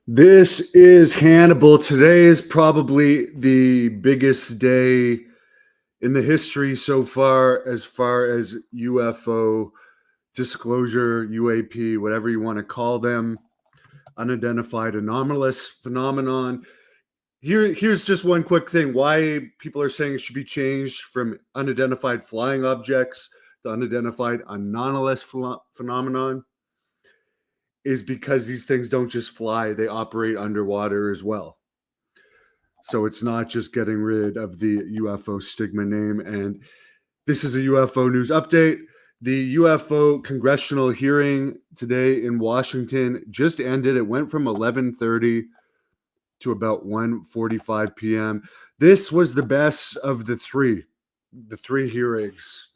This is Hannibal. Today is probably the biggest day in the history so far as UFO disclosure, UAP, whatever you want to call them, unidentified anomalous phenomenon. Here's just one quick thing why people are saying it should be changed from unidentified flying objects to unidentified anomalous phenomenon is because these things don't just fly, they operate underwater as well. So it's not just getting rid of the UFO stigma name. And this is a UFO news update. The UFO congressional hearing today in Washington just ended. It went from 11:30 to about 1:45 p.m. This was the best of the three hearings.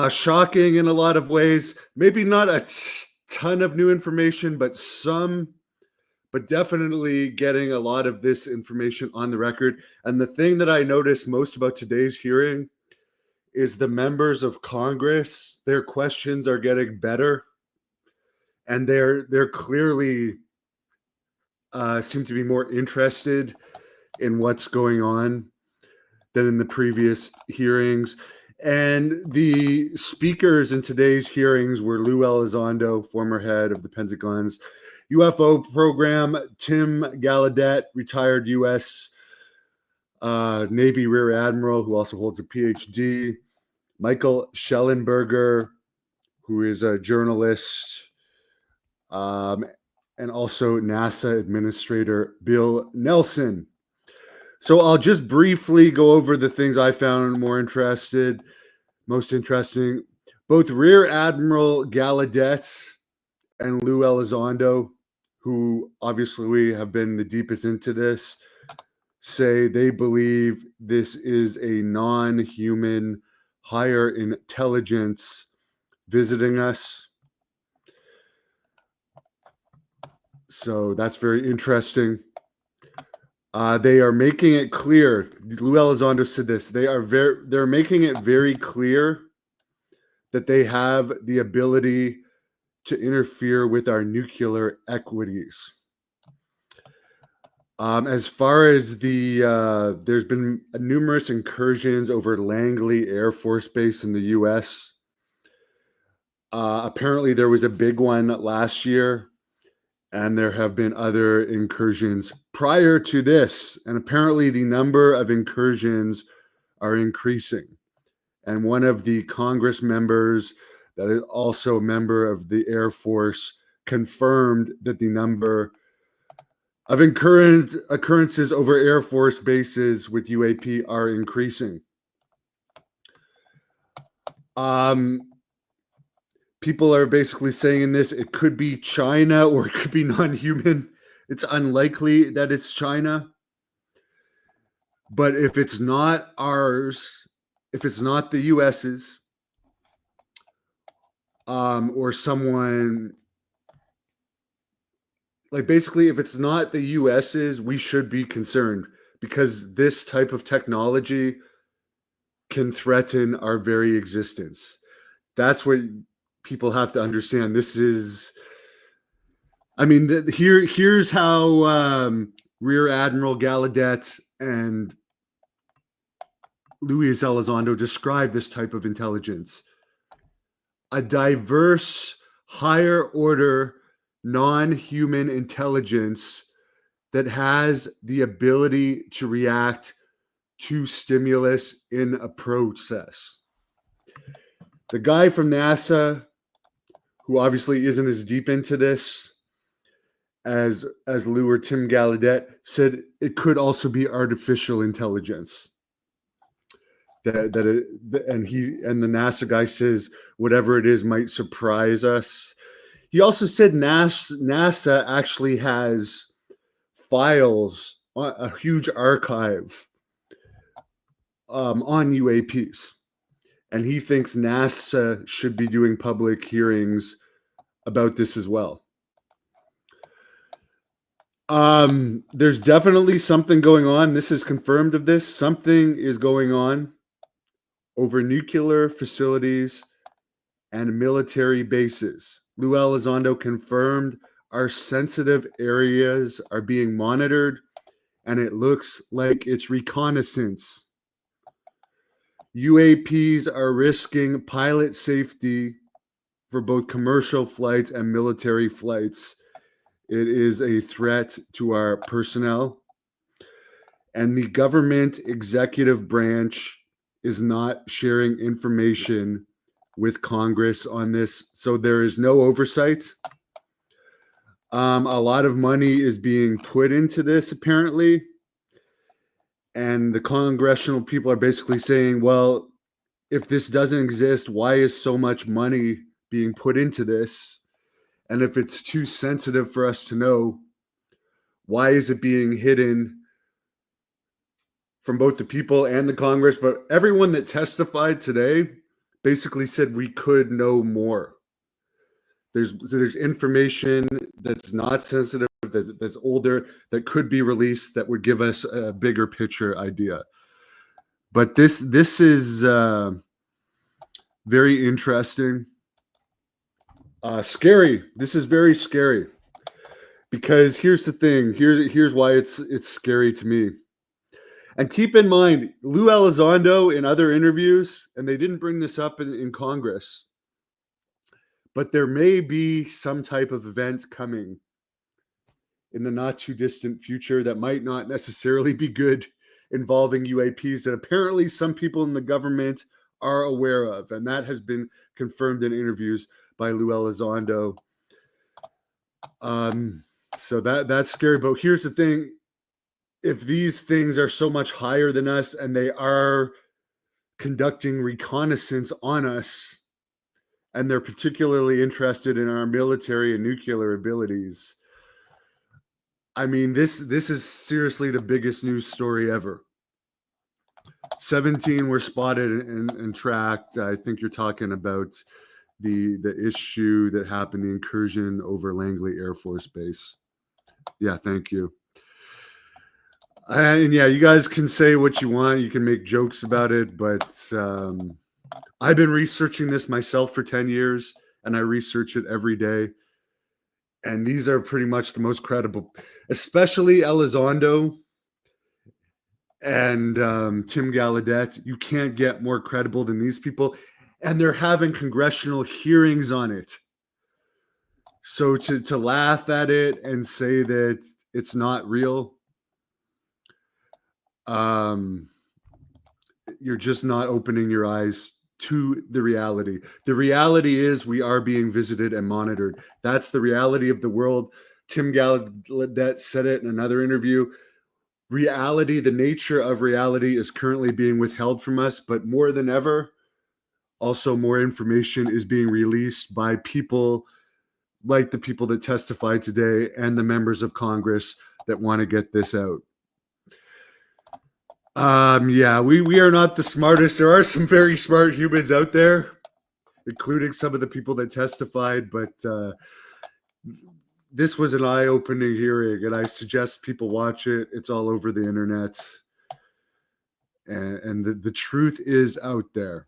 Shocking in a lot of ways. Maybe not a ton of new information, but definitely getting a lot of this information on the record. And the thing that I noticed most about today's hearing is the members of Congress, their questions are getting better, and they're clearly seem to be more interested in what's going on than in the previous hearings. And the speakers in today's hearings were Lou Elizondo, former head of the Pentagon's UFO program, Tim Gallaudet, retired U.S. Navy Rear Admiral, who also holds a PhD, Michael Schellenberger, who is a journalist, and also NASA Administrator Bill Nelson. So I'll just briefly go over the things I found most interesting. Both Rear Admiral Gallaudet and Lou Elizondo, who obviously have been the deepest into this, say they believe this is a non-human higher intelligence visiting us. So that's very interesting. They are making it clear. Lou Elizondo said this. They're making it very clear that they have the ability to interfere with our nuclear equities. As far as there's been numerous incursions over Langley Air Force Base in the U.S. Apparently, there was a big one last year, and there have been other incursions prior to this. And apparently, the number of incursions are increasing. And one of the Congress members that is also a member of the Air Force confirmed that the number of occurrences over Air Force bases with UAP are increasing. People are basically saying in this, it could be China or it could be non-human. It's unlikely that it's China. But if it's not ours, if it's not the US's, or someone, like basically if it's not the US's, we should be concerned because this type of technology can threaten our very existence. That's what people have to understand. This is, I mean, here's how Rear Admiral Gallaudet and Luis Elizondo describe this type of intelligence. A diverse, higher order, non-human intelligence that has the ability to react to stimulus in a process. The guy from NASA, who obviously isn't as deep into this as Lou or Tim Gallaudet, said it could also be artificial intelligence. And the NASA guy says whatever it is might surprise us. He also said NASA actually has files, a huge archive on UAPs. And he thinks NASA should be doing public hearings about this as well. There's definitely something going on. This is confirmed of this. Something is going on over nuclear facilities and military bases. Lou Elizondo confirmed our sensitive areas are being monitored, and it looks like it's reconnaissance. UAPs are risking pilot safety for both commercial flights and military flights. It is a threat to our personnel. And the government executive branch is not sharing information with Congress on this. So there is no oversight. A lot of money is being put into this, apparently. And the congressional people are basically saying, well, if this doesn't exist, why is so much money being put into this? And if it's too sensitive for us to know, why is it being hidden from both the people and the Congress? But everyone that testified today basically said we could know more. There's information that's not sensitive, that's older, that could be released, that would give us a bigger picture idea. But this is very interesting. Scary. This is very scary. Because here's the thing. Here's why it's scary to me. And keep in mind, Lou Elizondo in other interviews, and they didn't bring this up in Congress, but there may be some type of event coming in the not too distant future that might not necessarily be good, involving UAPs that apparently some people in the government are aware of. And that has been confirmed in interviews by Lou Elizondo. So that's scary. But here's the thing. If these things are so much higher than us and they are conducting reconnaissance on us, and they're particularly interested in our military and nuclear abilities, I mean, this is seriously the biggest news story ever. 17 were spotted and tracked. I think you're talking about the issue that happened, the incursion over Langley Air Force Base. Yeah, thank you. And yeah, you guys can say what you want. You can make jokes about it, but I've been researching this myself for 10 years, and I research it every day. And these are pretty much the most credible, especially Elizondo and Tim Gallaudet. You can't get more credible than these people. And they're having congressional hearings on it. So to laugh at it and say that it's not real, you're just not opening your eyes to the reality. The reality is we are being visited and monitored. That's the reality of the world. Tim Gallaudet said it in another interview. Reality, the nature of reality, is currently being withheld from us, but more than ever, also more information is being released by people like the people that testified today and the members of Congress that want to get this out. Yeah, we are not the smartest. There are some very smart humans out there, including some of the people that testified, but this was an eye-opening hearing, and I suggest people watch it. It's all over the internet, and the truth is out there.